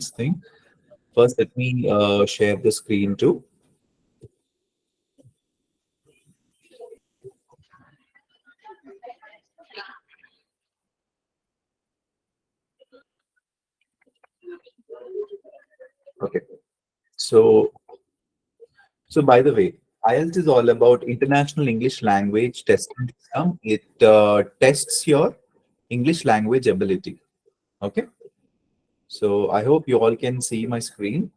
thing. First, let me share the screen too. Okay. So, by the way, IELTS is all about International English Language Testing System. It tests your English language ability. Okay. So I hope you all can see my screen.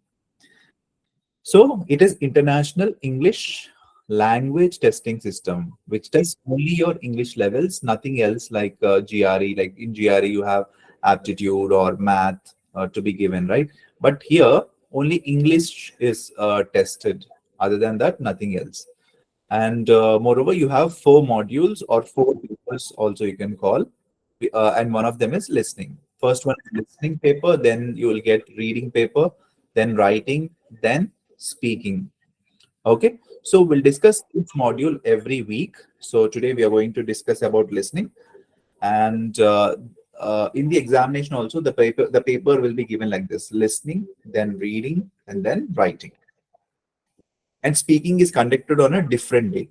So it is International English Language Testing System, which tests only your English levels, nothing else like GRE. Like in GRE, you have aptitude or math to be given, right? But here, only English is tested. Other than that, nothing else. And moreover, you have 4 modules or 4 papers, also you can call, and one of them is listening. First one is listening paper, then you will get reading paper, then writing, then speaking. Okay, so we'll discuss each module every week. So today we are going to discuss about listening, and in the examination also the paper will be given like this: listening, then reading, and then writing. And speaking is conducted on a different day.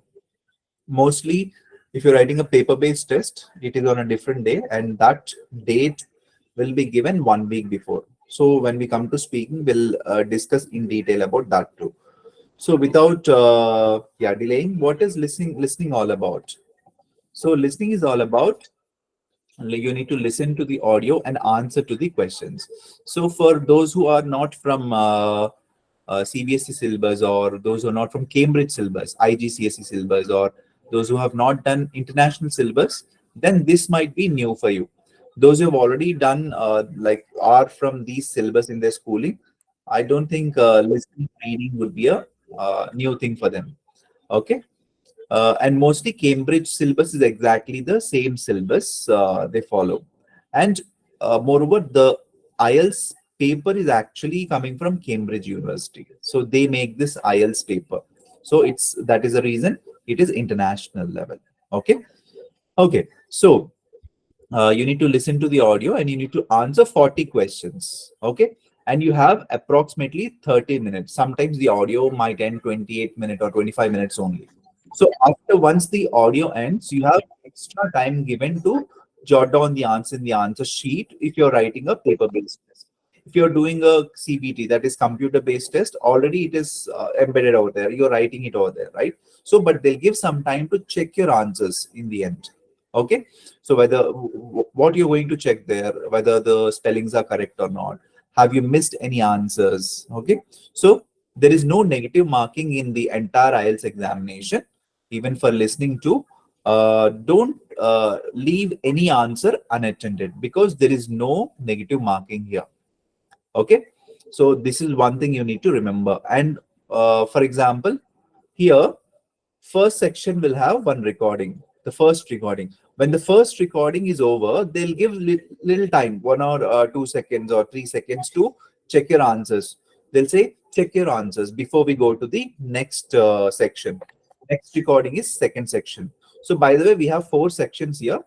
Mostly, if you're writing a paper-based test, it is on a different day, and that date will be given 1 week before. So when we come to speaking, we'll discuss in detail about that too. So without delaying, what is listening all about? So listening is all about, you need to listen to the audio and answer to the questions. So for those who are not from CBSE syllabus, or those who are not from Cambridge syllabus, IGCSE syllabus, or those who have not done international syllabus, then this might be new for you. Those who have already done like are from these syllabus in their schooling, I don't think listening reading would be a new thing for them. Okay. And mostly Cambridge syllabus is exactly the same syllabus they follow. And moreover, the IELTS paper is actually coming from Cambridge University. So they make this IELTS paper. So that is the reason it is international level. Okay. Okay. So you need to listen to the audio and you need to answer 40 questions. Okay. And you have approximately 30 minutes. Sometimes the audio might end 28 minutes or 25 minutes only. So after once the audio ends, you have extra time given to jot down the answer in the answer sheet if you're writing a paper-based test. If you're doing a CBT, that is computer-based test, already it is embedded over there. You're writing it over there, right? So, but they'll give some time to check your answers in the end. Okay. So whether what you're going to check there, whether the spellings are correct or not. Have you missed any answers? Okay. So there is no negative marking in the entire IELTS examination, even for listening to. Don't leave any answer unattended, because there is no negative marking here. Okay. So this is one thing you need to remember. And for example, here, first section will have one recording, the first recording. When the first recording is over, they'll give little time, 1 or 2 seconds or 3 seconds to check your answers. They'll say, check your answers before we go to the next section. Next recording is second section. So by the way, we have 4 sections here.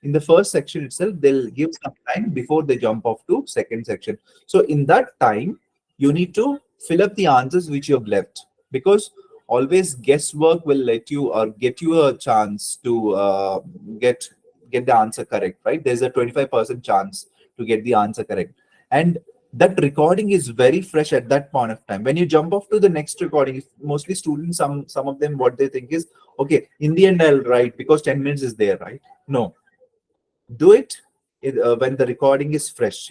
In the first section itself, they'll give some time before they jump off to second section. So in that time, you need to fill up the answers which you have left, because always guesswork will let you or get you a chance to get the answer correct, right? There's a 25% chance to get the answer correct, and that recording is very fresh at that point of time. When you jump off to the next recording, mostly students, some of them, what they think is, okay, in the end I'll write because 10 minutes is there, right? No, do it when the recording is fresh,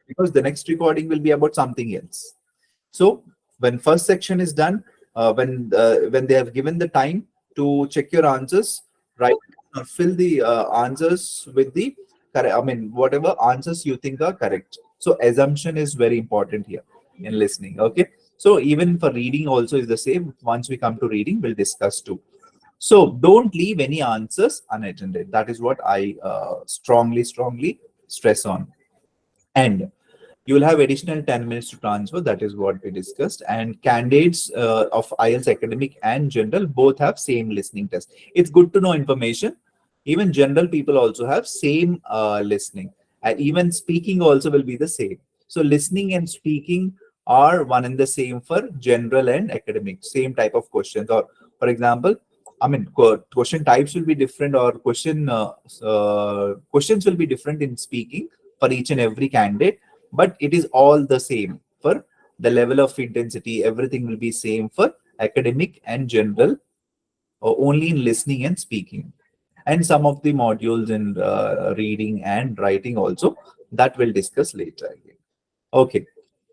because the next recording will be about something else. So when first section is done, when they have given the time to check your answers, right, or fill the answers with the correct, I mean, whatever answers you think are correct. So assumption is very important here in listening. Okay. So even for reading also is the same. Once we come to reading, we'll discuss too. So don't leave any answers unattended. That is what I strongly stress on. And you will have additional 10 minutes to transfer. That is what we discussed. And candidates of IELTS academic and general both have same listening test. It's good to know information. Even general people also have same listening. And even speaking also will be the same. So listening and speaking are one and the same for general and academic, same type of questions. Or for example, I mean, question types will be different, or questions will be different in speaking for each and every candidate, but it is all the same for the level of intensity. Everything will be same for academic and general, or only in listening and speaking, and some of the modules in reading and writing also, that we'll discuss later again. Okay,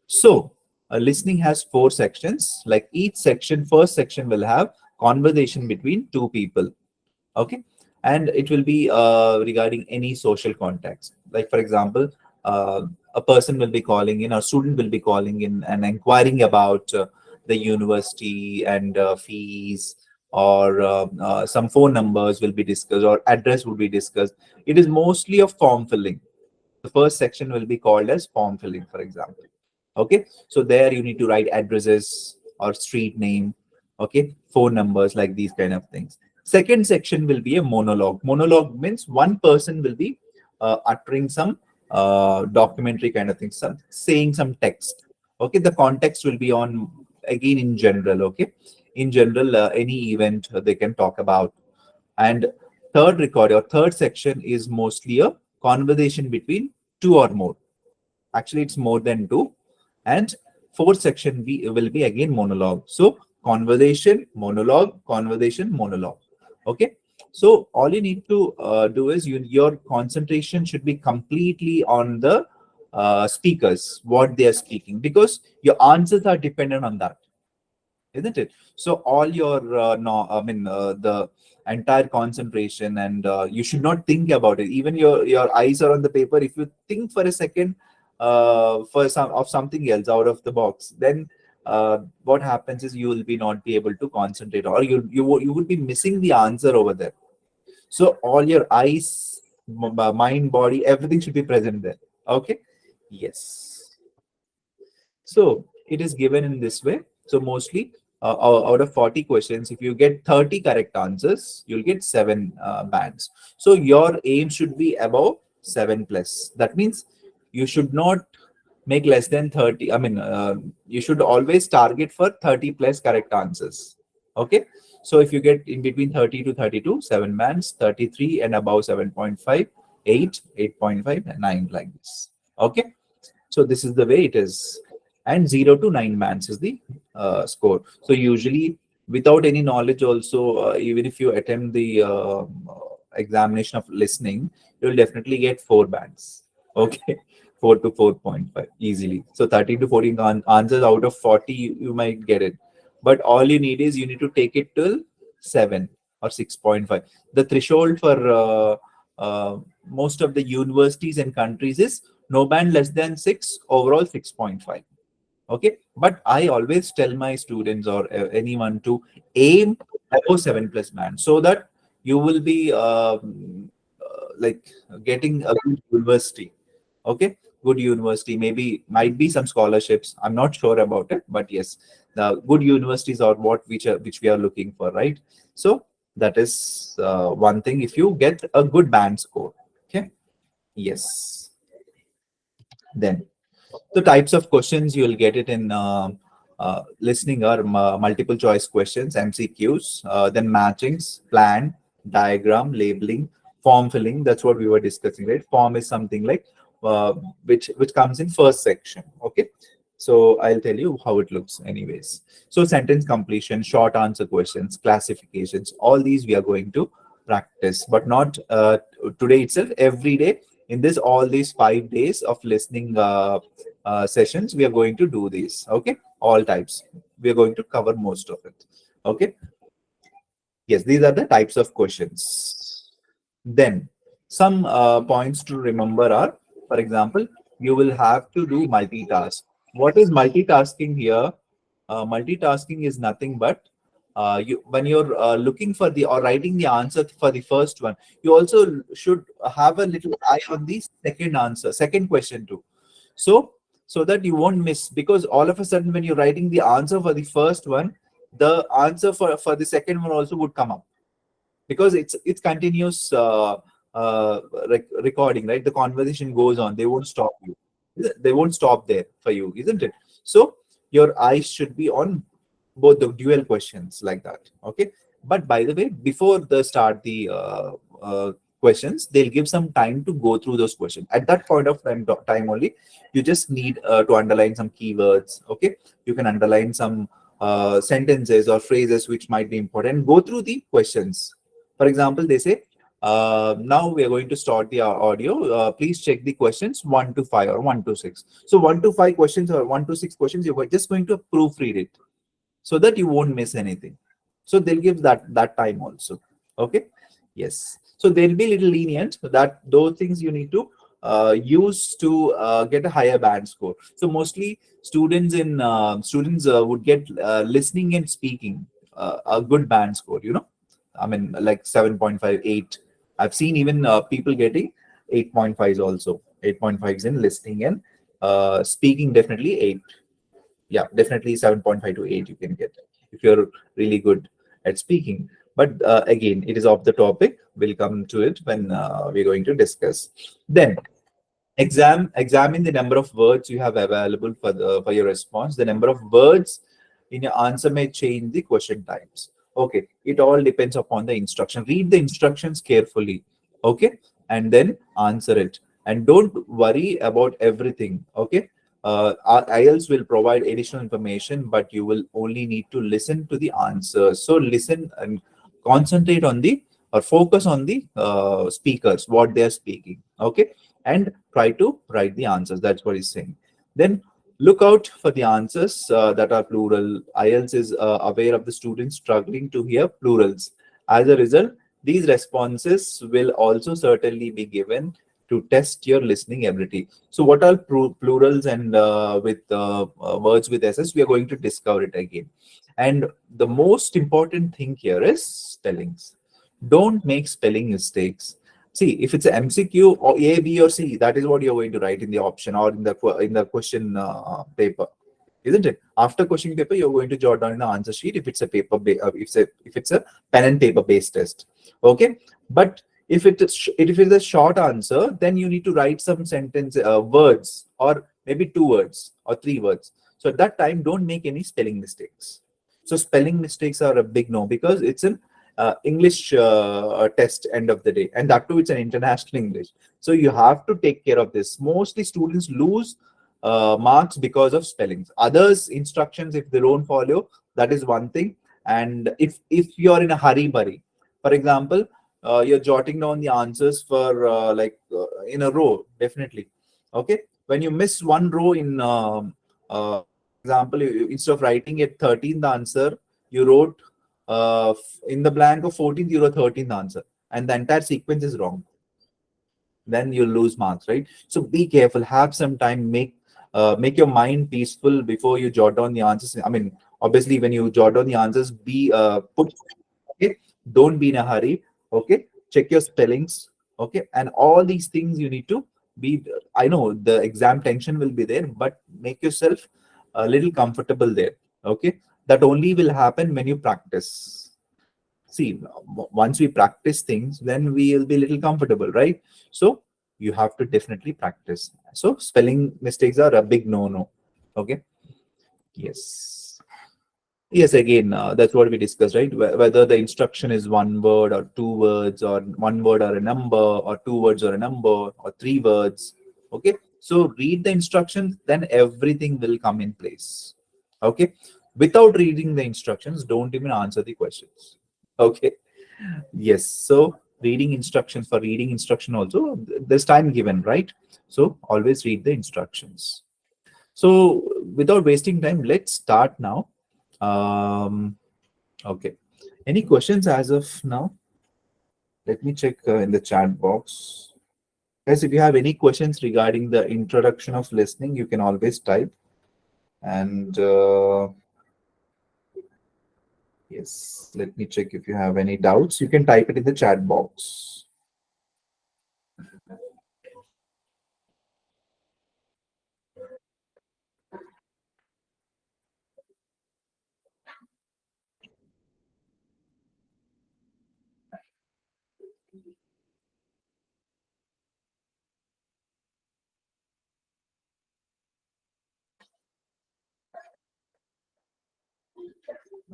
so listening has four sections. Like each section, first section will have conversation between two people. Okay, and it will be regarding any social context. Like for example, uh, a person will be calling in, or student will be calling in and inquiring about the university and fees, or some phone numbers will be discussed, or address will be discussed. It is mostly a form filling. The first section will be called as form filling, for example. Okay, so there you need to write addresses or street name, okay, phone numbers, like these kind of things. Second section will be a monologue. Monologue means one person will be uttering some documentary kind of thing, some saying some text. Okay, the context will be on, again, in general. Okay, in general, any event they can talk about. And third section is mostly a conversation between two or more. Actually, it's more than two. And fourth section will be again monologue. So conversation, monologue, conversation, monologue. Okay. So all you need to do is your concentration should be completely on the speakers, what they are speaking, because your answers are dependent on that, isn't it? So all your no, I mean the entire concentration, and you should not think about it. Even your eyes are on the paper. If you think for a second for something else out of the box, then what happens is you will be not be able to concentrate, or you would be missing the answer over there. So all your eyes, mind, body, everything should be present there. Okay. Yes. So it is given in this way. So mostly out of 40 questions, if you get 30 correct answers, you'll get seven bands. So your aim should be above 7 plus. That means you should not make less than 30. I mean, you should always target for 30 plus correct answers. Okay. So if you get in between 30 to 32, 7 bands, 33 and above 7.5, 8, 8.5, and 9, like this. Okay. So this is the way it is. And 0 to 9 bands is the score. So usually, without any knowledge also, even if you attempt the examination of listening, you'll definitely get 4 bands. Okay. 4 to 4.5 easily. So 13 to 14 answers out of 40, you might get it. But all you need is you need to take it till 7 or 6.5. The threshold for most of the universities and countries is no band less than 6, overall 6.5. Okay, but I always tell my students, or anyone, to aim above 7 plus band, so that you will be like getting a good university. Okay, good university, maybe might be some scholarships, I'm not sure about it, but yes, the good universities are what which we are looking for, right? So that is one thing, if you get a good band score. Okay. Yes. Then the types of questions you'll get it in listening are multiple choice questions, MCQs, then matchings, plan, diagram, labeling, form filling. That's what we were discussing, right? Form is something like uh, which comes in first section. Okay, so I'll tell you how it looks, anyways. So sentence completion, short answer questions, classifications. All these we are going to practice, but not today itself. Every day in this all these 5 days of listening sessions, we are going to do these. Okay, all types we are going to cover most of it. Okay. Yes, these are the types of questions. Then some points to remember are, for example, you will have to do multitask. What is multitasking here? Multitasking is nothing but when you're looking for the or writing the answer for the first one, you also should have a little eye on the second answer, second question too. So so that you won't miss, because all of a sudden when you're writing the answer for the first one, the answer for the second one also would come up, because it's continuous recording, right? The conversation goes on, they won't stop you. They won't stop there for you, isn't it? So your eyes should be on both the dual questions like that. Okay. But by the way, before the start the questions, they'll give some time to go through those questions. At that point of time only, you just need to underline some keywords. Okay. You can underline some sentences or phrases which might be important. Go through the questions. For example, they say, now we are going to start the audio. Please check the questions 1 to 5 or 1 to 6. So 1 to 5 questions or 1 to 6 questions, you're just going to proofread it so that you won't miss anything. So they'll give that time also. Okay. Yes. So they'll be little lenient, that those things you need to use to get a higher band score. So mostly students would get listening and speaking a good band score, I mean, like 7.5, 8. I've seen even people getting 8.5s also. 8.5s in listening and speaking, definitely 8. Yeah, definitely 7.5 to 8 you can get if you're really good at speaking. But again, it is off the topic. We'll come to it when we're going to discuss. Then examine the number of words you have available for your response. The number of words in your answer may change the question types. Okay, it all depends upon the instruction. Read the instructions carefully. Okay, and then answer it, and don't worry about everything. Okay. Our IELTS will provide additional information, but you will only need to listen to the answers. So listen and concentrate on the, or focus on the speakers, what they are speaking. Okay, and try to write the answers. That's what he's saying. Then look out for the answers that are plural. IELTS is aware of the students struggling to hear plurals. As a result, these responses will also certainly be given to test your listening ability. So what are plurals and with words with SS? We are going to discover it again. And the most important thing here is spellings. Don't make spelling mistakes. See, if it's an MCQ or A, B, or C, that is what you're going to write in the option or in the question paper, isn't it? After question paper, you're going to jot down in the answer sheet if it's a if it's a pen and paper based test. Okay, but if it's a short answer, then you need to write some sentence words, or maybe 2 words or 3 words. So at that time, don't make any spelling mistakes. So spelling mistakes are a big no, because it's an English test end of the day, and that too it's an international English. So you have to take care of this. Mostly students lose marks because of spellings. Others instructions, if they don't follow, that is one thing. And if you're in a hurry, for example, you're jotting down the answers for in a row, definitely. Okay, when you miss one row in example, instead of writing at 13th answer, you wrote in the blank of 14th, you wrote 13th answer, and the entire sequence is wrong. Then you'll lose marks, right? So be careful. Have some time. Make your mind peaceful before you jot down the answers. I mean, obviously, when you jot down the answers, be put. Okay, don't be in a hurry. Okay, check your spellings. Okay, and all these things you need to be. I know the exam tension will be there, but make yourself a little comfortable there. Okay, that only will happen when you practice. See, once we practice things, then we will be a little comfortable, right? So you have to definitely practice. So spelling mistakes are a big no-no. Okay. Yes. Yes, again, that's what we discussed, right? Whether the instruction is 1 word or 2 words, or 1 word or a number, or 2 words or a number, or 3 words. Okay. So read the instructions, then everything will come in place. Okay. Without reading the instructions, don't even answer the questions. Okay. Yes. So reading instructions, for reading instruction also, there's time given, right? So always read the instructions. So without wasting time, let's start now. Okay. Any questions as of now? Let me check in the chat box. Guys, if you have any questions regarding the introduction of listening, you can always type. And yes, let me check if you have any doubts. You can type it in the chat box.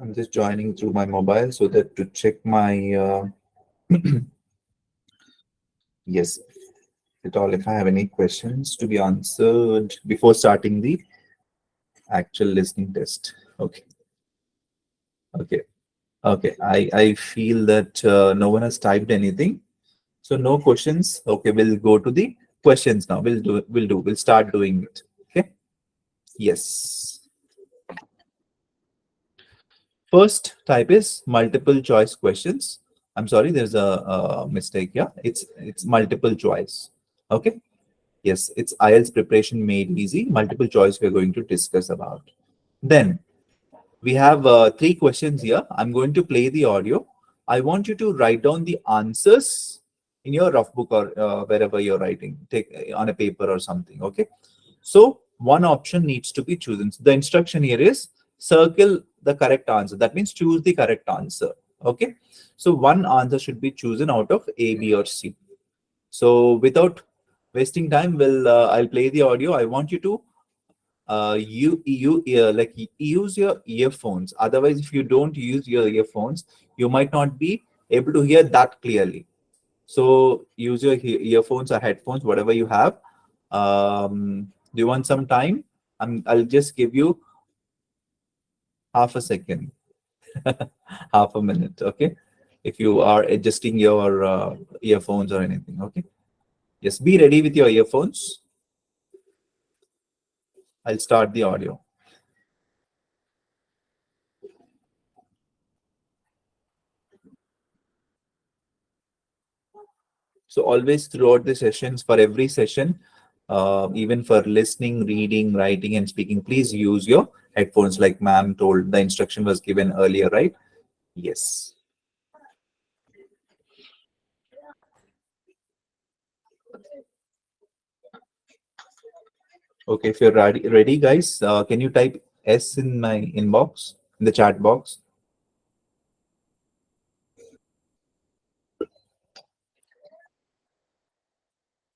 I'm just joining through my mobile so that to check my yes, at all if I have any questions to be answered before starting the actual listening test. Okay, okay, okay. I feel that no one has typed anything, so no questions. Okay, we'll go to the questions now. We'll start doing it. Okay. Yes. First type is multiple choice questions. I'm sorry, there's a mistake here. It's multiple choice. Okay. Yes, it's IELTS preparation made easy. Multiple choice we're going to discuss about. Then we have three questions here. I'm going to play the audio. I want you to write down the answers in your rough book or wherever you're writing. Take on a paper or something. Okay. So one option needs to be chosen. So the instruction here is circle the correct answer. That means choose the correct answer. Okay. So one answer should be chosen out of A, B, or C. So without wasting time, I'll play the audio. I want you to use your earphones. Otherwise, if you don't use your earphones, you might not be able to hear that clearly. So use your earphones or headphones, whatever you have. Do you want some time? I'll just give you half a second, half a minute. Okay, if you are adjusting your earphones or anything. Okay, yes, be ready with your earphones. I'll start the audio. So always throughout the sessions, for every session, even for listening, reading, writing, and speaking, please use your headphones like ma'am told. The instruction was given earlier, right? Yes. Okay, if you're ready, guys, can you type S in my inbox, in the chat box?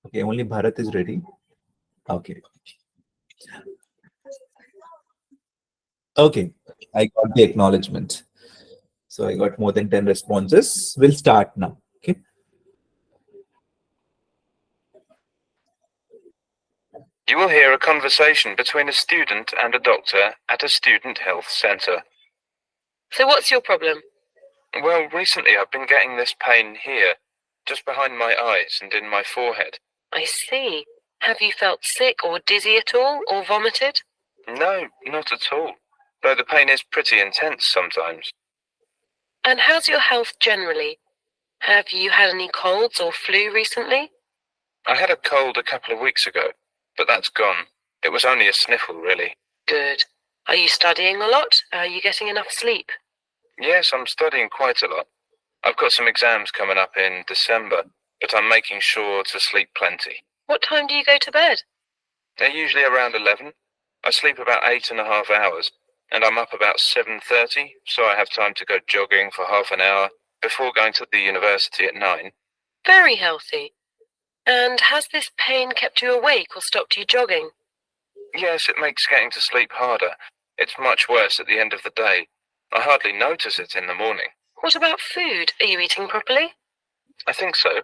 Okay, only Bharat is ready. Okay. Okay, I got the acknowledgement. So I got more than 10 responses. We'll start now. Okay. You will hear a conversation between a student and a doctor at a student health centre. So what's your problem? Well, recently I've been getting this pain here, just behind my eyes and in my forehead. I see. Have you felt sick or dizzy at all, or vomited? No, not at all, though the pain is pretty intense sometimes. And how's your health generally? Have you had any colds or flu recently? I had a cold a couple of weeks ago, but that's gone. It was only a sniffle, really. Good. Are you studying a lot? Are you getting enough sleep? Yes, I'm studying quite a lot. I've got some exams coming up in December, but I'm making sure to sleep plenty. What time do you go to bed? They're usually around 11. I sleep about 8.5 hours, and I'm up about 7:30, so I have time to go jogging for half an hour before going to the university at 9. Very healthy. And has this pain kept you awake or stopped you jogging? Yes, it makes getting to sleep harder. It's much worse at the end of the day. I hardly notice it in the morning. What about food? Are you eating properly? I think so.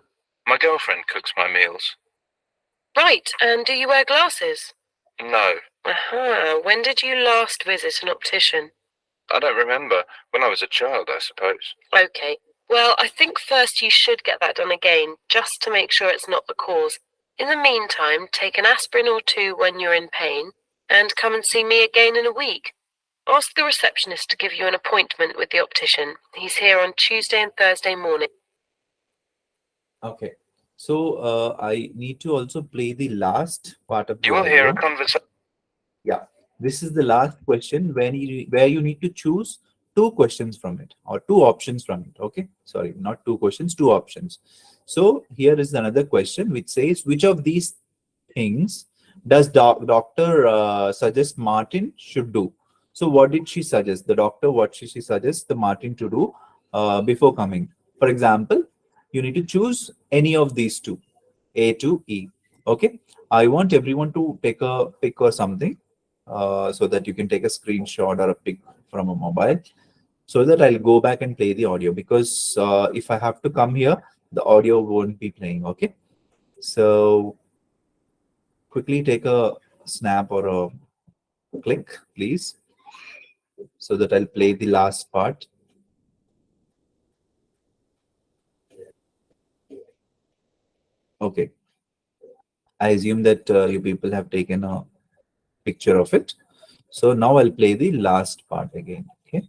My girlfriend cooks my meals. Right, and do you wear glasses? No, Aha, when did you last visit an optician? I don't remember. When I was a child, I suppose. Okay, well, I think first you should get that done again, just to make sure it's not the cause. In the meantime, take an aspirin or two when you're in pain, and come and see me again in a week. Ask the receptionist to give you an appointment with the optician. He's here on Tuesday and Thursday morning. Okay. So I need to also play the last part of the You will hear a audio. conversation. Yeah, this is the last question where you need to choose two questions from it or two options from it. Okay, sorry, not two questions, two options. So here is another question which says, which of these things does doctor suggest Martin should do? So what did she suggest? The doctor, what she suggests the Martin to do before coming? For example, you need to choose any of these two, A to E. Okay, I want everyone to take a pick or something so that you can take a screenshot or a pic from a mobile. so that I'll go back and play the audio, because if I have to come here, the audio won't be playing. Okay. So quickly take a snap or a click, please, so that I'll play the last part. Okay. I assume that you people have taken a picture of it. So now I'll play the last part again. Okay.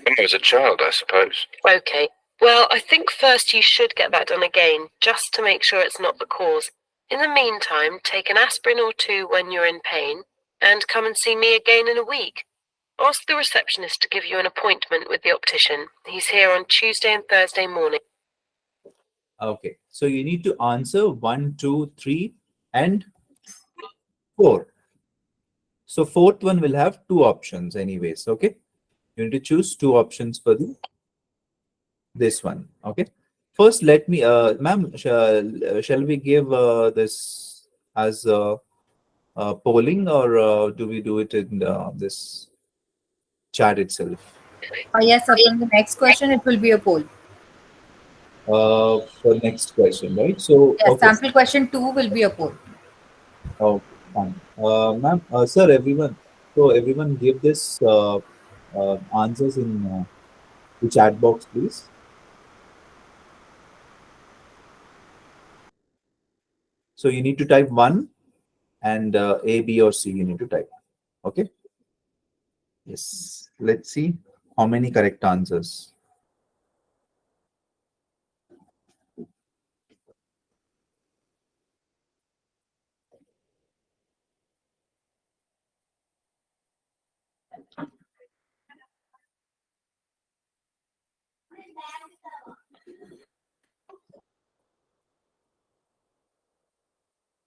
When I was a child, I suppose. Okay. Well, I think first you should get that done again, just to make sure it's not the cause. In the meantime, take an aspirin or two when you're in pain, and come and see me again in a week. Ask the receptionist to give you an appointment with the optician. He's here on Tuesday and Thursday morning. Okay. So you need to answer 1, 2, 3, and 4. So fourth one will have 2 options anyways. Okay. You need to choose 2 options for this one. Okay. First, let me, ma'am, shall we give this as polling, or do we do it in this chat itself? Yes, sir. From the next question, it will be a poll. For next question, right? So, Yes, okay. sample question 2 will be a poll. Oh, fine. Ma'am, sir, everyone. So everyone give this answers in the chat box, please. So you need to type 1 and A, B, or C. You need to type. Okay. Yes. Let's see how many correct answers.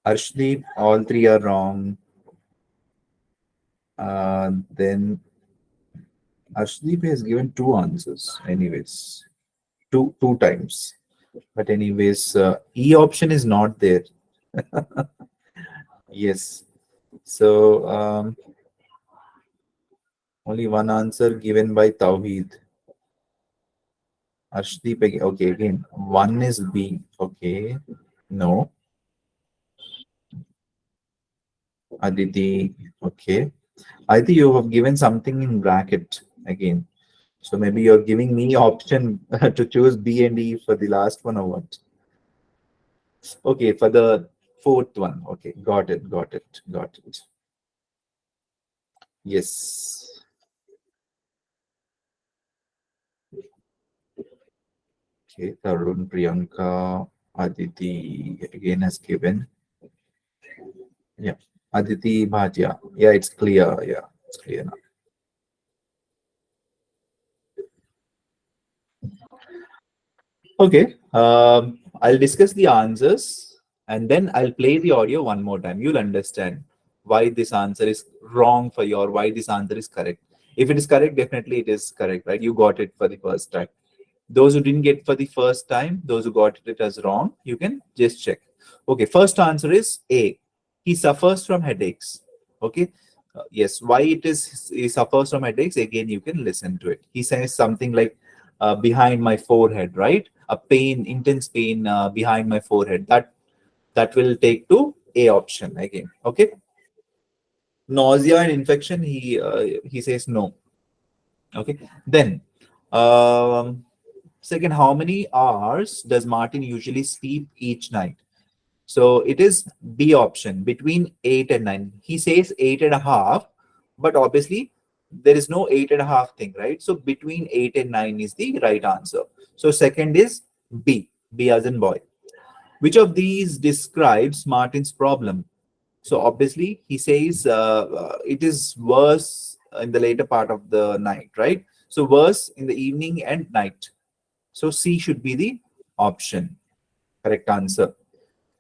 Arshdeep, all 3 are wrong. Then Arshdeep has given 2 answers, anyways, two times. But anyways, E option is not there. Yes. So only one answer given by Tawheed. Arshdeep, okay, again, 1 is B. Okay. No. Aditi, okay. I think you have given something in bracket again. So maybe you're giving me option to choose B and E for the last one, or what? Okay, for the fourth one. Okay, got it, got it, got it. Yes. Okay, Tarun, Priyanka, Aditi again has given. Yeah, Aditi Bhatia. Yeah, it's clear. Yeah, it's clear now. Okay, I'll discuss the answers and then I'll play the audio one more time. You'll understand why this answer is wrong for you, or why this answer is correct. If it is correct, definitely it is correct, right? You got it for the first time. Those who didn't get for the first time, those who got it as wrong, you can just check. Okay, first answer is A. He suffers from headaches. Okay. Yes, why it is he suffers from headaches? Again, you can listen to it. He says something like behind my forehead, right? A pain, intense pain behind my forehead. That will take to A option again. Okay. Nausea and infection. He says no. Okay. Then second, how many hours does Martin usually sleep each night? So it is B option, between 8 and 9. He says 8.5, but obviously there is no 8.5 thing, right? So between 8 and 9 is the right answer. So second is B as in boy. Which of these describes Martin's problem? So obviously he says it is worse in the later part of the night, right? So worse in the evening and night. So C should be the option. Correct answer.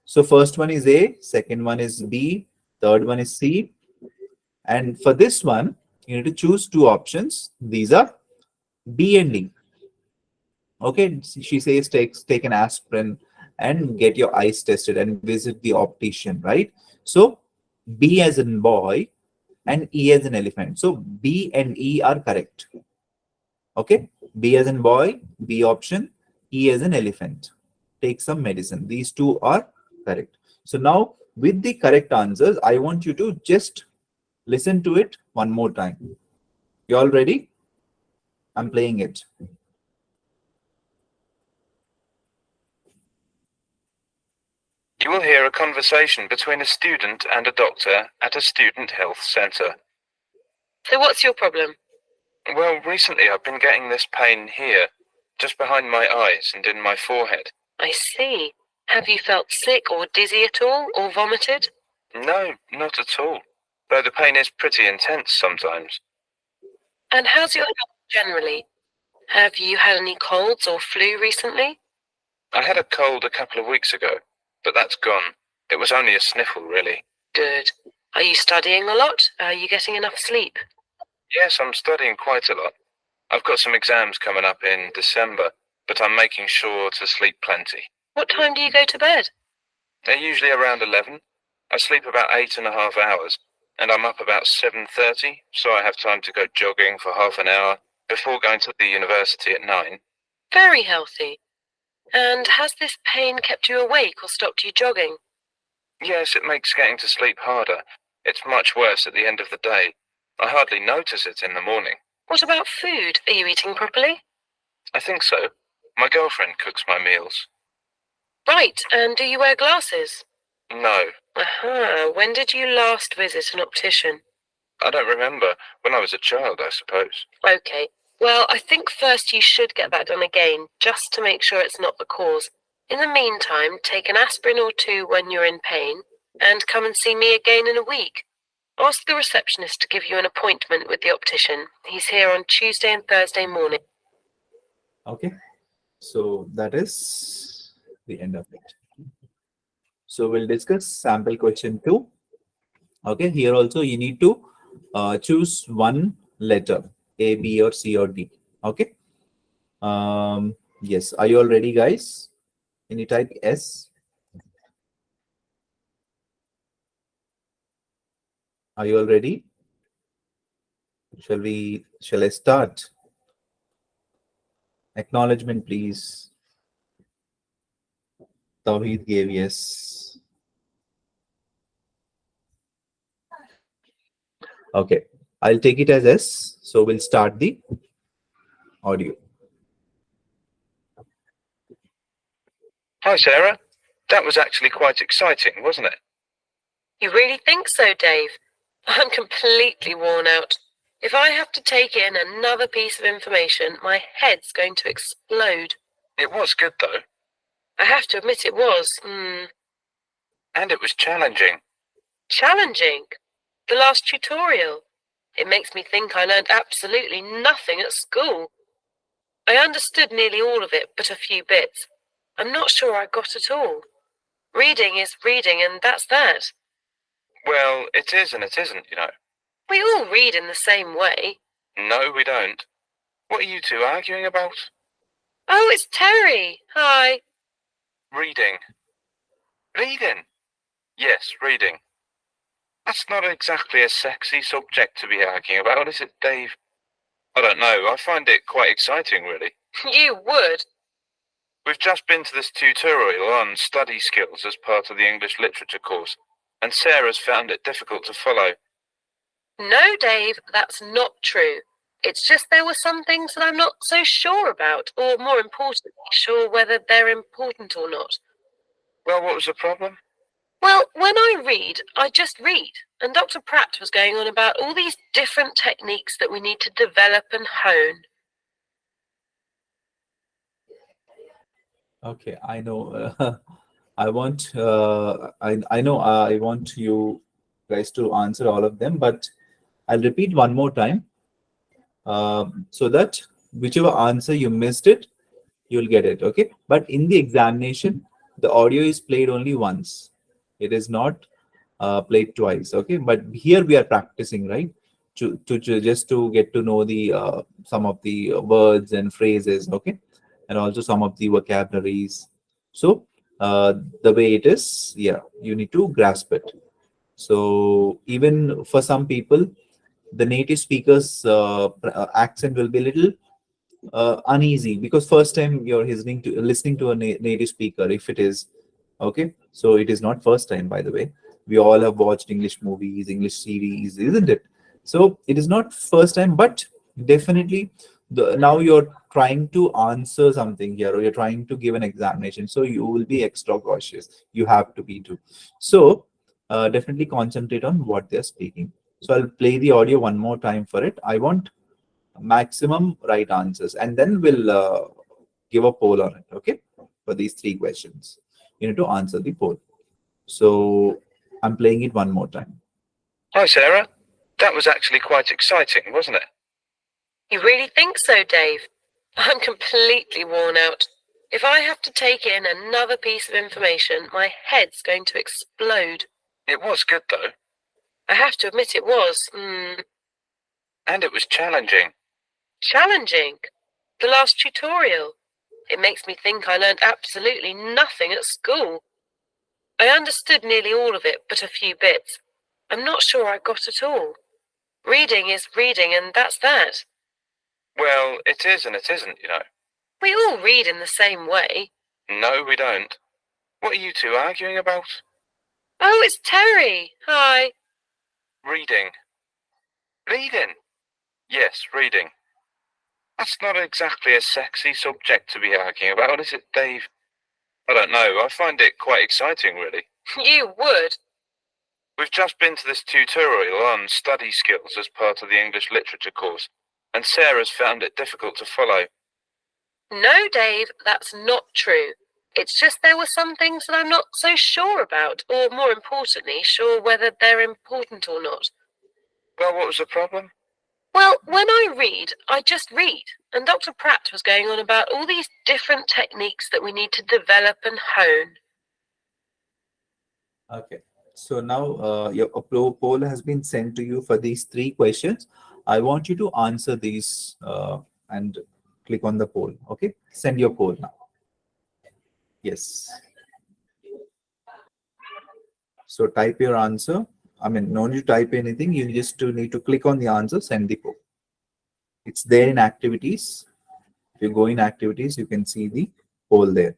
So first one is A, second one is B, third one is C. And for this one, you need to choose 2 options. These are B and D. Okay, she says take an aspirin and get your eyes tested and visit the optician, right? So B as in boy and E as in elephant. So B and E are correct. Okay, B as in boy, B option, E as in elephant. Take some medicine. These two are correct. So now with the correct answers, I want you to just listen to it one more time. You all ready? I'm playing it. You will hear a conversation between a student and a doctor at a student health centre. So what's your problem? Well, recently I've been getting this pain here, just behind my eyes and in my forehead. I see. Have you felt sick or dizzy at all, or vomited? No, not at all. Though the pain is pretty intense sometimes. And how's your health generally? Have you had any colds or flu recently? I had a cold a couple of weeks ago, but that's gone. It was only a sniffle, really. Good. Are you studying a lot? Are you getting enough sleep? Yes, I'm studying quite a lot. I've got some exams coming up in December, but I'm making sure to sleep plenty. What time do you go to bed? They're usually around 11. I sleep about 8.5 hours, and I'm up about 7:30, so I have time to go jogging for half an hour before going to the university at 9. Very healthy. And has this pain kept you awake or stopped you jogging? Yes, it makes getting to sleep harder. It's much worse at the end of the day. I hardly notice it in the morning. What about food? Are you eating properly? I think so. My girlfriend cooks my meals. Right, and do you wear glasses? No, Aha, when did you last visit an optician? I don't remember. When I was a child, I suppose. Okay, well, I think first you should get that done again, just to make sure it's not the cause. In the meantime, take an aspirin or two when you're in pain, and come and see me again in a week. Ask the receptionist to give you an appointment with the optician. He's here on Tuesday and Thursday morning. Okay, so that is the end of it. So we'll discuss sample question 2. Okay, here also you need to choose one letter, A, B, or C, or D. Okay. Yes, are you all ready, guys? Can you type S? Are you all ready? Shall I start? Acknowledgement, please. Tawheed gave yes. Okay, I'll take it as S. So we'll start the audio. Hi, Sarah. That was actually quite exciting, wasn't it? You really think so, Dave? I'm completely worn out. If I have to take in another piece of information, my head's going to explode. It was good, though. I have to admit it was. And it was challenging. Challenging. The last tutorial. It makes me think I learned absolutely nothing at school. I understood nearly all of it, but a few bits. I'm not sure I got it all. Reading is reading, and that's that. Well, it is and it isn't, you know. We all read in the same way. No, we don't. What are you two arguing about? Oh, it's Terry. Hi. Reading. Reading? Yes, reading. That's not exactly a sexy subject to be arguing about, is it, Dave? I don't know. I find it quite exciting, really. You would. We've just been to this tutorial on study skills as part of the English literature course, and Sarah's found it difficult to follow. No, Dave, that's not true. It's just there were some things that I'm not so sure about, or more importantly, sure whether they're important or not. Well, what was the problem? Well, when I read, I just read. And Dr. Pratt was going on about all these different techniques that we need to develop and hone. Okay, I know. I want. I know. I want you guys to answer all of them, but I'll repeat one more time, so that whichever answer you missed it, you'll get it. Okay. But in the examination, the audio is played only once. It is not played twice. Okay. But here we are practicing, right? To just to get to know the some of the words and phrases. Okay. And also some of the vocabularies. So the way it is, yeah, you need to grasp it. So even for some people, the native speakers accent will be a little uneasy, because first time you're listening to a native speaker, if it is okay. So it is not first time, by the way. We all have watched English movies, English series, isn't it? So it is not first time, but definitely now you're trying to answer something here, or you're trying to give an examination, so you will be extra cautious. You have to be too. So definitely concentrate on what they're speaking. So I'll play the audio one more time for it. I want maximum right answers, and then we'll give a poll on it. Okay, for these three questions, you need to answer the poll. So I'm playing it one more time. Hi, Sarah. That was actually quite exciting, wasn't it? You really think so, Dave? I'm completely worn out. If I have to take in another piece of information, my head's going to explode. It was good, though. I have to admit it was. And it was challenging. Challenging. The last tutorial. It makes me think I learned absolutely nothing at school. I understood nearly all of it, but a few bits. I'm not sure I got it all. Reading is reading, and that's that. Well, it is and it isn't, you know. We all read in the same way. No, we don't. What are you two arguing about? Oh, it's Terry. Hi. Reading. Reading? Yes, reading. That's not exactly a sexy subject to be arguing about, is it, Dave? I don't know. I find it quite exciting, really. You would. We've just been to this tutorial on study skills as part of the English literature course, and Sarah's found it difficult to follow. No, Dave, that's not true. It's just there were some things that I'm not so sure about, or more importantly, sure whether they're important or not. Well, what was the problem? Well, when I read, I just read. And Dr. Pratt was going on about all these different techniques that we need to develop and hone. Okay. So now your poll has been sent to you for these three questions. I want you to answer these and click on the poll. Okay. Send your poll now. Yes. So type your answer. I mean, no need to type anything. You just need to click on the answer, send the poll. It's there in activities. If you go in activities, you can see the poll there.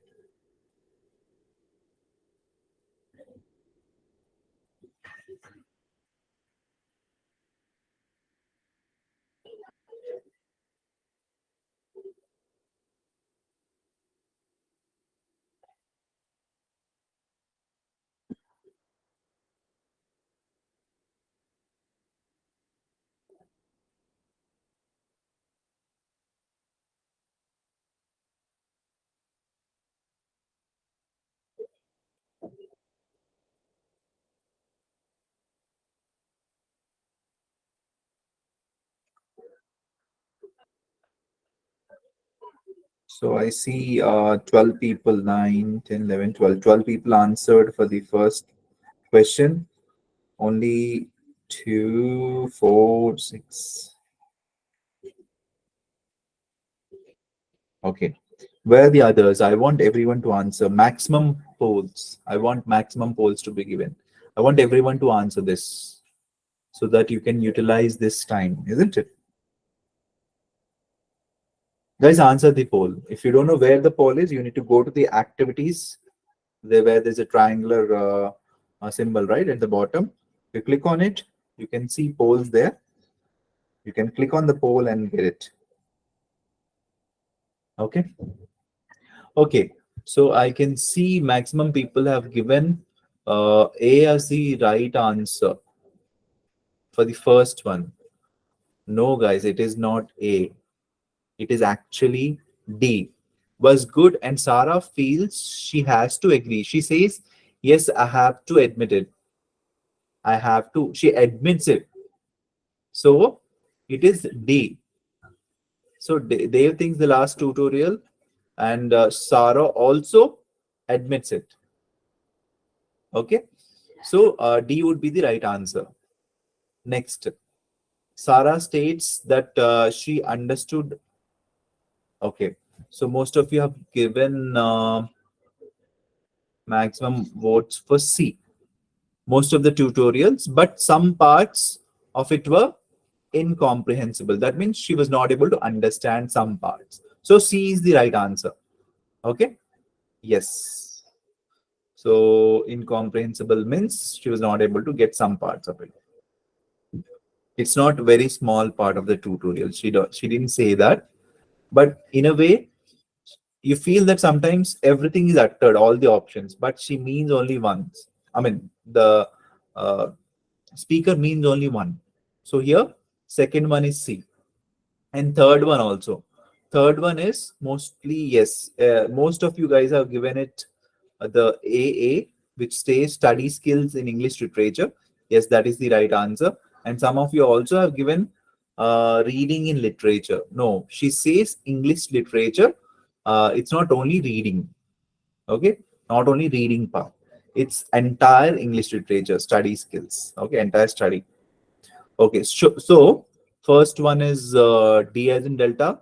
So I see 12 people, 9, 10, 11, 12. 12 people answered for the first question. Only 2, 4, 6. Okay. Where are the others? I want everyone to answer. Maximum polls. I want maximum polls to be given. I want everyone to answer this so that you can utilize this time, isn't it? Guys, answer the poll. If you don't know where the poll is, you need to go to the activities there where there's a triangular symbol right at the bottom. You click on it, you can see polls there. You can click on the poll and get it. Okay. Okay. So I can see maximum people have given A as the right answer for the first one. No, guys, it is not A. It is actually D. Was good, and Sarah feels she has to agree. She says, yes, I have to admit it. I have to. She admits it. So it is D. So Dave thinks the last tutorial, and Sarah also admits it. Okay. So D would be the right answer. Next, Sarah states that she understood. Okay. So most of you have given maximum votes for C. Most of the tutorials, but some parts of it were incomprehensible. That means she was not able to understand some parts. So C is the right answer. Okay. Yes. So incomprehensible means she was not able to get some parts of it. It's not very small part of the tutorial. She didn't say that, but in a way, you feel that sometimes everything is uttered, all the options, but she means only once. I mean, the uh, speaker means only one. So here, second one is C, and third one also. Third one is mostly yes. Most of you guys have given it the AA, which says study skills in English literature. Yes, that is the right answer. And some of you also have given reading in literature. No, she says English literature. It's not only reading. Okay, not only reading part. It's entire English literature study skills. Okay, entire study. Okay, so first one is D as in Delta,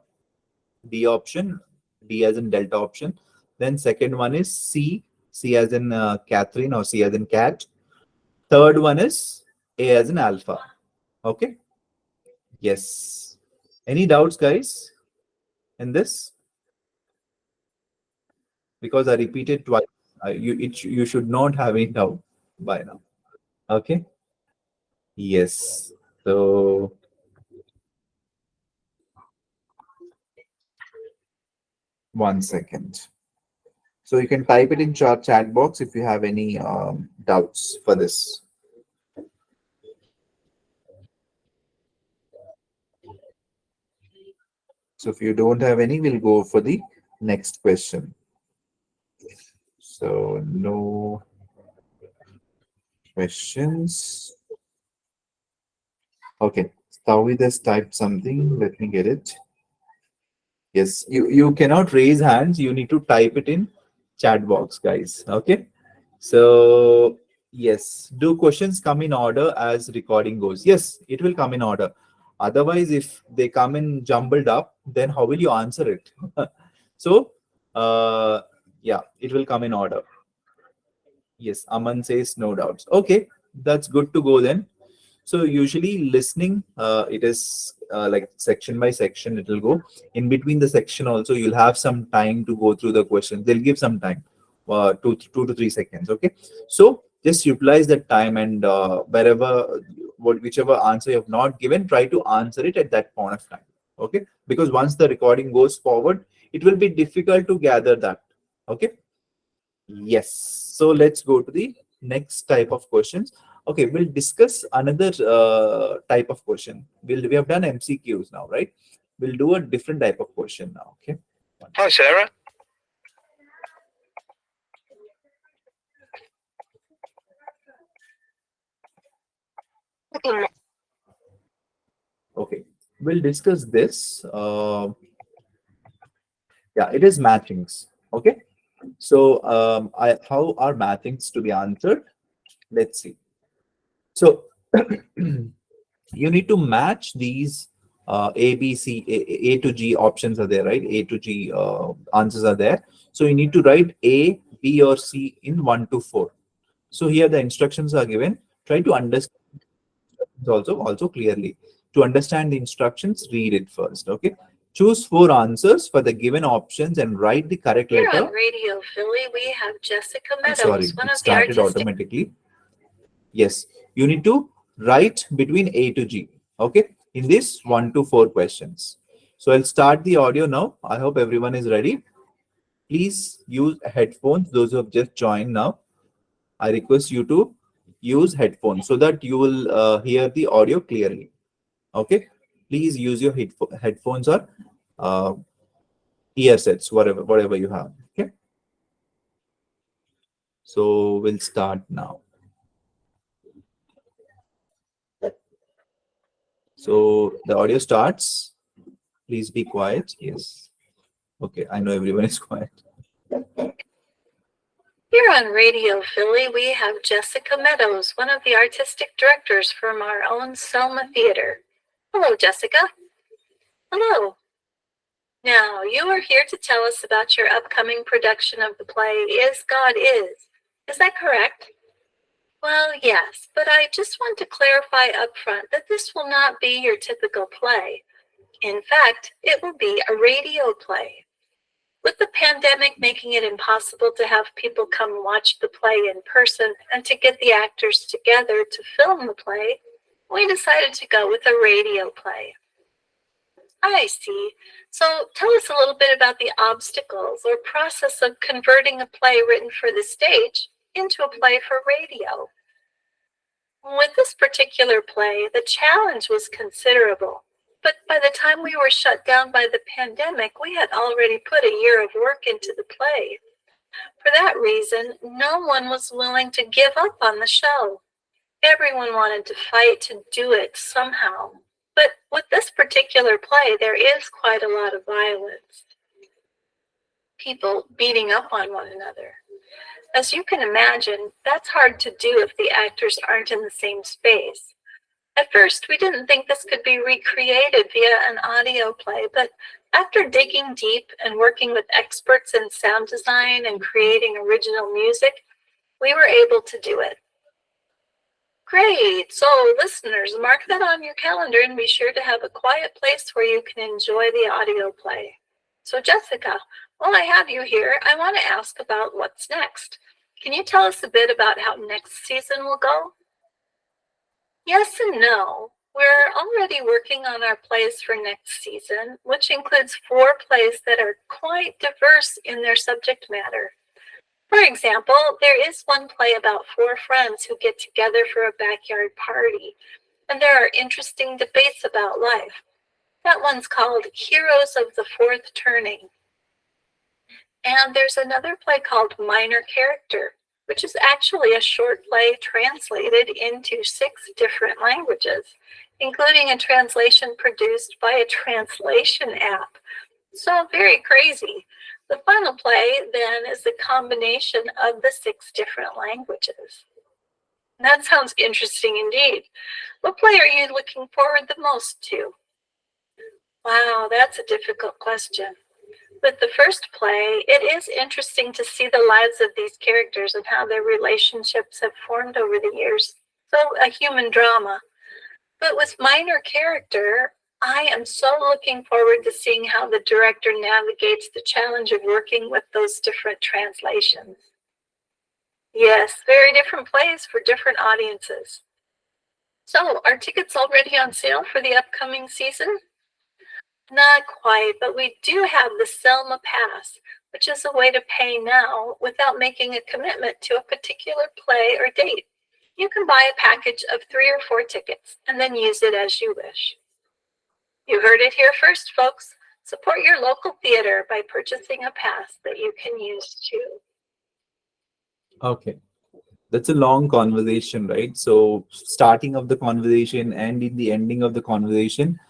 D option, D as in Delta option. Then second one is C, C as in Catherine or C as in cat. Third one is A as in Alpha. Okay. Yes. Any doubts, guys, in this? Because I repeated twice. You should not have any doubt by now. Okay. Yes. So one second. So you can type it in chat box if you have any doubts for this. So if you don't have any, we'll go for the next question. So no questions. Okay, Tawid has typed something. Let me get it. Yes, you cannot raise hands. You need to type it in chat box, guys. Okay. So yes, do questions come in order as recording goes? Yes, it will come in order. Otherwise, if they come in jumbled up, then how will you answer it? So yeah, it will come in order. Yes, Aman says no doubts. Okay, that's good to go then. So usually listening, it is like section by section, it will go. In between the section also, you'll have some time to go through the questions. They'll give some time, 2 to 3 seconds. Okay. So just utilize that time and whichever answer you have not given, try to answer it at that point of time. Okay. Because once the recording goes forward, it will be difficult to gather that. Okay. Yes. So let's go to the next type of questions. Okay, we'll discuss another type of question. We have done MCQs now, right? We'll do a different type of question now. Okay. Hi, Sarah. Okay, we'll discuss this. Yeah, it is matchings. Okay. So how are matchings to be answered? Let's see. So you need to match these A, B, C, A to G options are there, right? A to G answers are there. So you need to write A, B, or C in 1 to 4. So here the instructions are given. Try to understand also clearly. To understand the instructions, read it first. Okay. Choose 4 answers for the given options and write the correct Here letter. on Radio Philly, we have Jessica Meadows, Sorry, one it of the started artistic. automatically. Yes, you need to write between A to G. Okay, in this 1 to 4 questions. So I'll start the audio now. I hope everyone is ready. Please use headphones. Those who have just joined now, I request you to use headphones so that you will hear the audio clearly. Okay, please use your headphones or earsets, whatever you have. Okay, so we'll start now. So the audio starts. Please be quiet. Yes. Okay, I know everyone is quiet. Here on Radio Philly, we have Jessica Meadows, one of the artistic directors from our own Selma Theater. Hello, Jessica. Hello. Now, you are here to tell us about your upcoming production of the play Is God Is. Is that correct? Well, yes, but I just want to clarify up front that this will not be your typical play. In fact, it will be a radio play. With the pandemic making it impossible to have people come watch the play in person and to get the actors together to film the play, we decided to go with a radio play. I see. So tell us a little bit about the obstacles or process of converting a play written for the stage into a play for radio. With this particular play, the challenge was considerable. But by the time we were shut down by the pandemic, we had already put a year of work into the play. For that reason, no one was willing to give up on the show. Everyone wanted to fight to do it somehow. But with this particular play, there is quite a lot of violence. People beating up on one another. As you can imagine, that's hard to do if the actors aren't in the same space. At first, we didn't think this could be recreated via an audio play, but after digging deep and working with experts in sound design and creating original music, we were able to do it. Great. So, listeners, mark that on your calendar and be sure to have a quiet place where you can enjoy the audio play. So, Jessica, while I have you here, I want to ask about what's next. Can you tell us a bit about how next season will go? Yes and no. We're already working on our plays for next season, which includes 4 plays that are quite diverse in their subject matter. For example, there is one play about 4 friends who get together for a backyard party, and there are interesting debates about life. That one's called Heroes of the Fourth Turning. And there's another play called Minor Character, which is actually a short play translated into 6 different languages, including a translation produced by a translation app. So very crazy. The final play, then, is a combination of the 6 different languages. That sounds interesting indeed. What play are you looking forward the most to? Wow, that's a difficult question. With the first play, it is interesting to see the lives of these characters and how their relationships have formed over the years. So, a human drama. But with Minor Character, I am so looking forward to seeing how the director navigates the challenge of working with those different translations. Yes, very different plays for different audiences. So, are tickets already on sale for the upcoming season? Not quite, but we do have the Selma Pass, which is a way to pay now without making a commitment to a particular play or date. You can buy a package of 3 or 4 tickets and then use it as you wish. You heard it here first, folks. Support your local theater by purchasing a pass that you can use too. Okay. That's a long conversation, right? So starting of the conversation and in the ending of the conversation,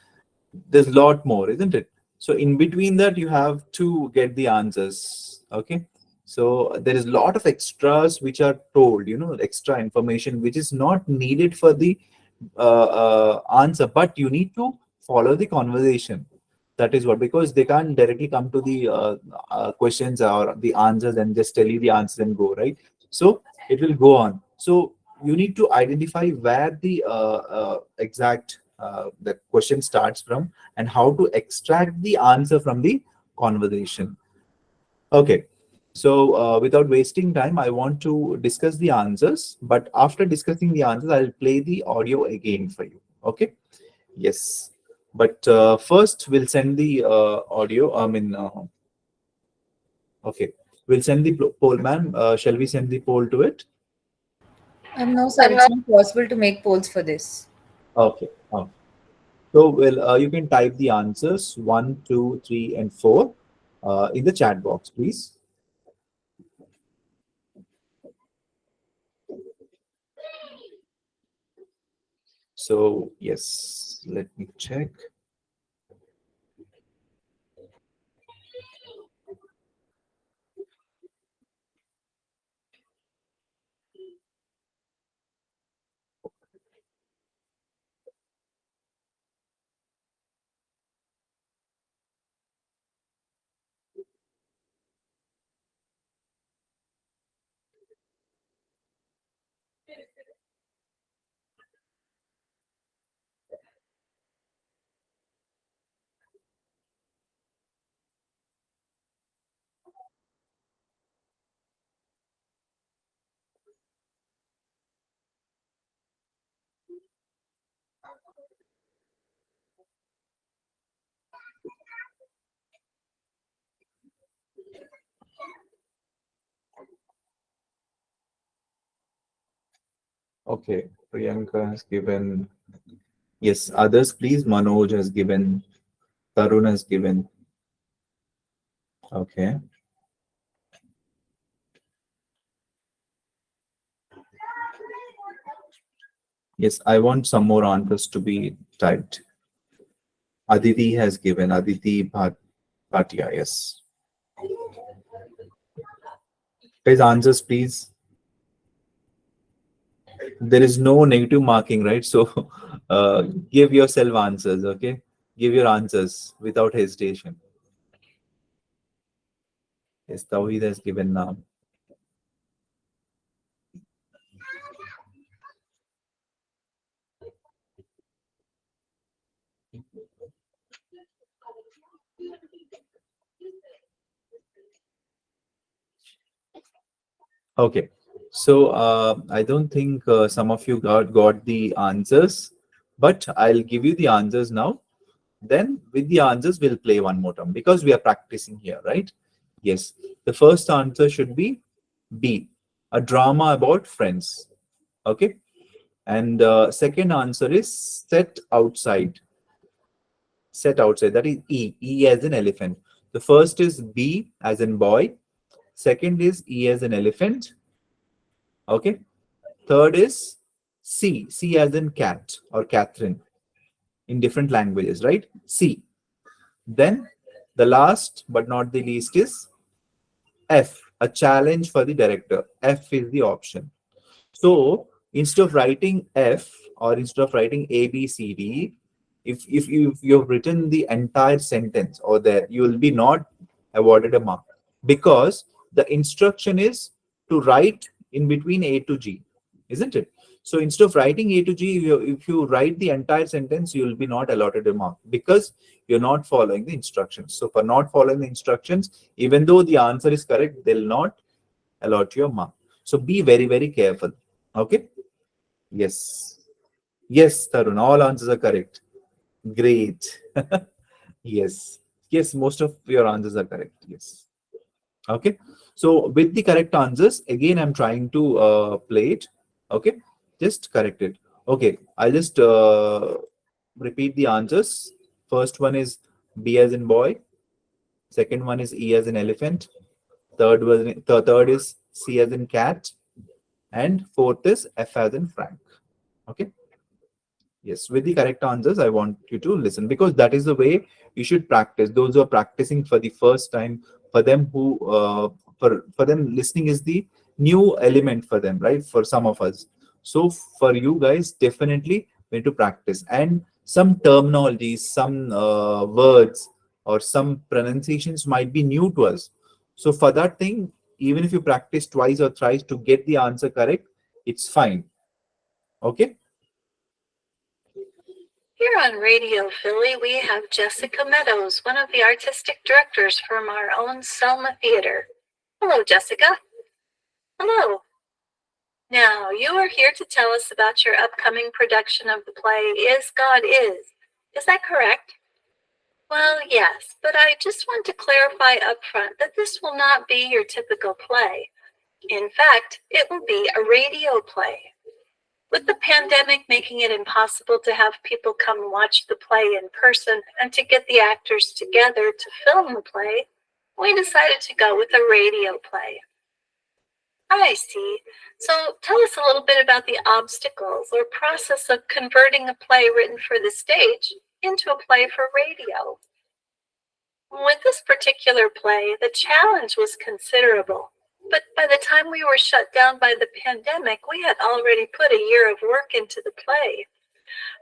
there's a lot more, isn't it? So in between that, you have to get the answers. Okay. So there is a lot of extras which are told, extra information which is not needed for the answer, but you need to follow the conversation. That is what, because they can't directly come to the questions or the answers and just tell you the answer and go, right? So it will go on. So you need to identify where the exact the question starts from and how to extract the answer from the conversation. Okay. So without wasting time, I want to discuss the answers. But after discussing the answers, I'll play the audio again for you. Okay. Yes. But first, we'll send the audio. Okay. We'll send the poll, ma'am. Shall we send the poll to it? No, sir, it's not possible to make polls for this. Okay. So, well, you can type the answers 1, 2, 3, and 4 in the chat box, please. So, yes, let me check. Okay, Priyanka has given. Yes, others, please. Manoj has given. Tarun has given. Okay. Yes, I want some more answers to be typed. Aditi has given. Bhatia, yes. Guys, answers, please. There is no negative marking, right? So give yourself answers, okay? Give your answers without hesitation. Yes, Tawheed has given now. Okay. So I don't think some of you got the answers, but I'll give you the answers now. Then with the answers, we'll play one more time because we are practicing here, right? Yes. The first answer should be B, a drama about friends. Okay. And second answer is set outside. Set outside. That is E. E as an elephant. The first is B as in boy. Second is E as an elephant. Okay. Third is C. C as in cat or Catherine in different languages, right? C. Then the last but not the least is F. A challenge for the director. F is the option. So instead of writing F or instead of writing A, B, C, D, if you've written the entire sentence or there, you will be not awarded a mark because the instruction is to write in between A to G, isn't it? So instead of writing A to G, if you write the entire sentence, you will be not allotted a mark because you're not following the instructions. So for not following the instructions, even though the answer is correct, they'll not allot you a mark. So be very, very careful. Okay. Yes. Yes, Tarun. All answers are correct. Great. Yes. Yes, most of your answers are correct. Yes. Okay. So with the correct answers, again, I'm trying to play it. Okay. Just correct it. Okay. I'll just repeat the answers. First one is B as in boy. Second one is E as in elephant. Third is C as in cat. And fourth is F as in Frank. Okay. Yes, with the correct answers, I want you to listen because that is the way you should practice. Those who are practicing for the first time, for them who for them listening is the new element for them, right? For some of us. So for you guys, definitely we need to practice and some terminologies, some words or some pronunciations might be new to us. So for that thing, even if you practice twice or thrice to get the answer correct, it's fine. Okay. Here on Radio Philly, we have Jessica Meadows, one of the artistic directors from our own Selma Theater. Hello, Jessica. Hello. Now, you are here to tell us about your upcoming production of the play Is God Is. Is that correct? Well, yes, but I just want to clarify up front that this will not be your typical play. In fact, it will be a radio play. With the pandemic making it impossible to have people come watch the play in person and to get the actors together to film the play, we decided to go with a radio play. I see. So tell us a little bit about the obstacles or process of converting a play written for the stage into a play for radio. With this particular play, the challenge was considerable. But by the time we were shut down by the pandemic, we had already put a year of work into the play.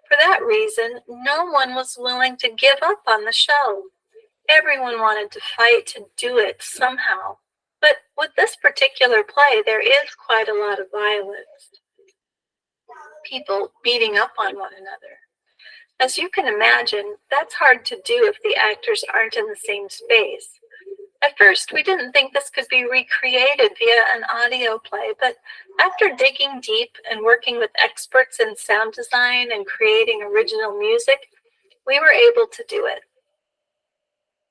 For that reason, no one was willing to give up on the show. Everyone wanted to fight to do it somehow. But with this particular play, there is quite a lot of violence. People beating up on one another. As you can imagine, that's hard to do if the actors aren't in the same space. At first, we didn't think this could be recreated via an audio play, but after digging deep and working with experts in sound design and creating original music, we were able to do it.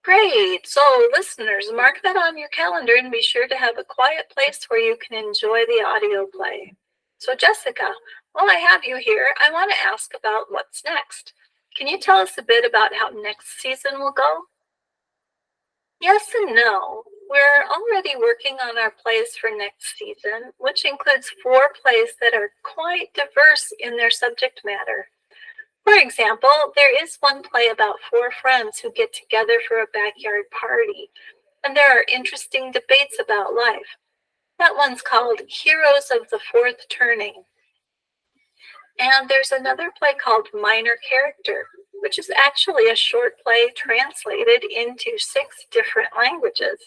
Great! So, listeners, mark that on your calendar and be sure to have a quiet place where you can enjoy the audio play. So Jessica, while I have you here, I want to ask about what's next. Can you tell us a bit about how next season will go? Yes and no. We're already working on our plays for next season, which includes 4 plays that are quite diverse in their subject matter. For example, there is one play about 4 friends who get together for a backyard party, and there are interesting debates about life. That one's called Heroes of the Fourth Turning. And there's another play called Minor Character, which is actually a short play translated into 6 different languages,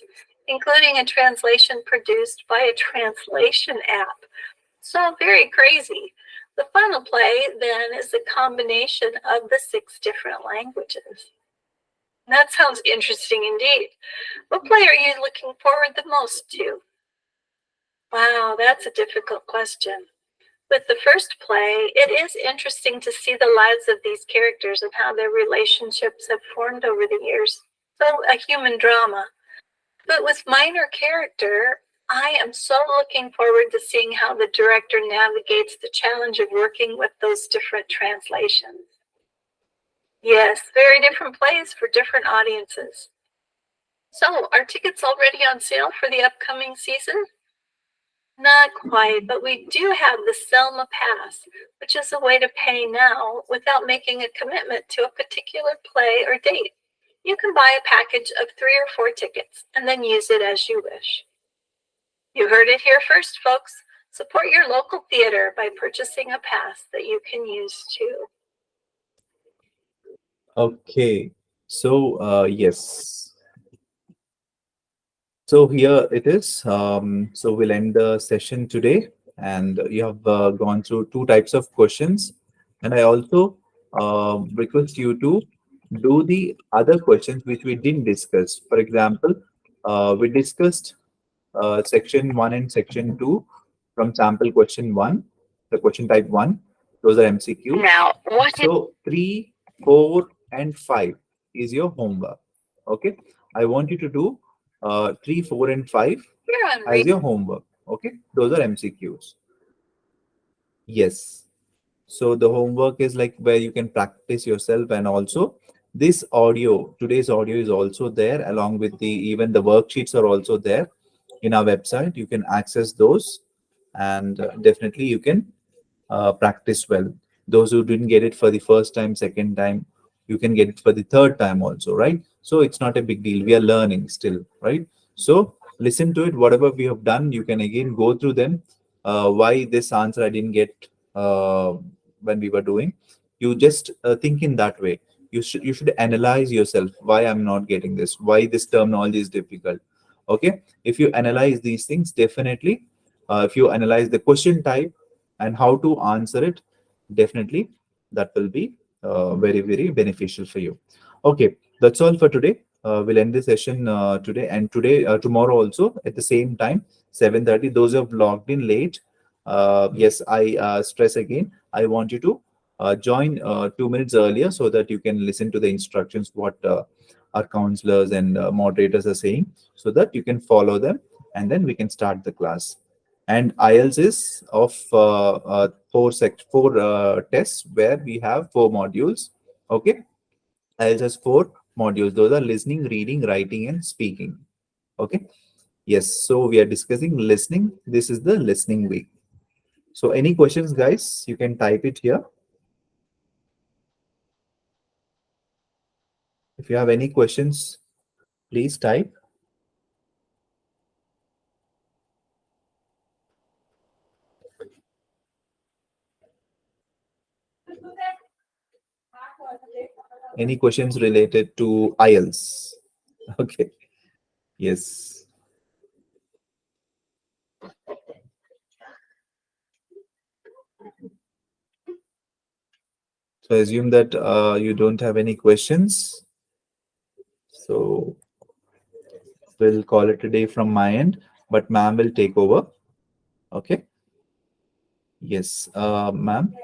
including a translation produced by a translation app. So very crazy. The final play, then, is a combination of the 6 different languages. That sounds interesting indeed. What play are you looking forward the most to? Wow, that's a difficult question. With the first play, it is interesting to see the lives of these characters and how their relationships have formed over the years. So, a human drama. But with Minor Character, I am so looking forward to seeing how the director navigates the challenge of working with those different translations. Yes, very different plays for different audiences. So, are tickets already on sale for the upcoming season? Not quite, but we do have the Selma Pass, which is a way to pay now without making a commitment to a particular play or date. You can buy a package of 3 or 4 tickets and then use it as you wish. You heard it here first, folks. Support your local theater by purchasing a pass that you can use too. Okay. So, yes. So here it is. So we'll end the session today, and you have gone through 2 types of questions, and I also request you to do the other questions which we didn't discuss. For example, we discussed section 1 and section 2 from sample question 1, the question type 1. Those are MCQ. Now, what is So 3, 4, and 5 is your homework. Okay, I want you to do 3, 4, and 5 Here on as your homework. Okay, those are MCQs. Yes. So the homework is like where you can practice yourself, and also this audio, today's audio is also there along with the even the worksheets are also there in our website. You can access those, and definitely you can practice well. Those who didn't get it for the first time, second time, you can get it for the third time also, right? So it's not a big deal. We are learning still, right? So listen to it. Whatever we have done, you can again go through them. Why this answer I didn't get when we were doing? You just think in that way. You should analyze yourself. Why I'm not getting this? Why this terminology is difficult? Okay. If you analyze these things, definitely. If you analyze the question type and how to answer it, definitely that will be very, very beneficial for you. Okay, that's all for today. We'll end the session today, and tomorrow also at the same time, 7:30. Those who have logged in late, yes, I stress again, I want you to join 2 minutes earlier so that you can listen to the instructions what our counselors and moderators are saying, so that you can follow them, and then we can start the class. And IELTS is of 4 tests where we have 4 modules. Okay, IELTS has 4 modules. Those are listening, reading, writing, and speaking. Okay, yes. So we are discussing listening. This is the listening week. So any questions, guys? You can type it here. If you have any questions, please type. Any questions related to IELTS? Okay. Yes. So I assume that you don't have any questions. So we'll call it a day from my end, but ma'am will take over. Okay. Yes, ma'am.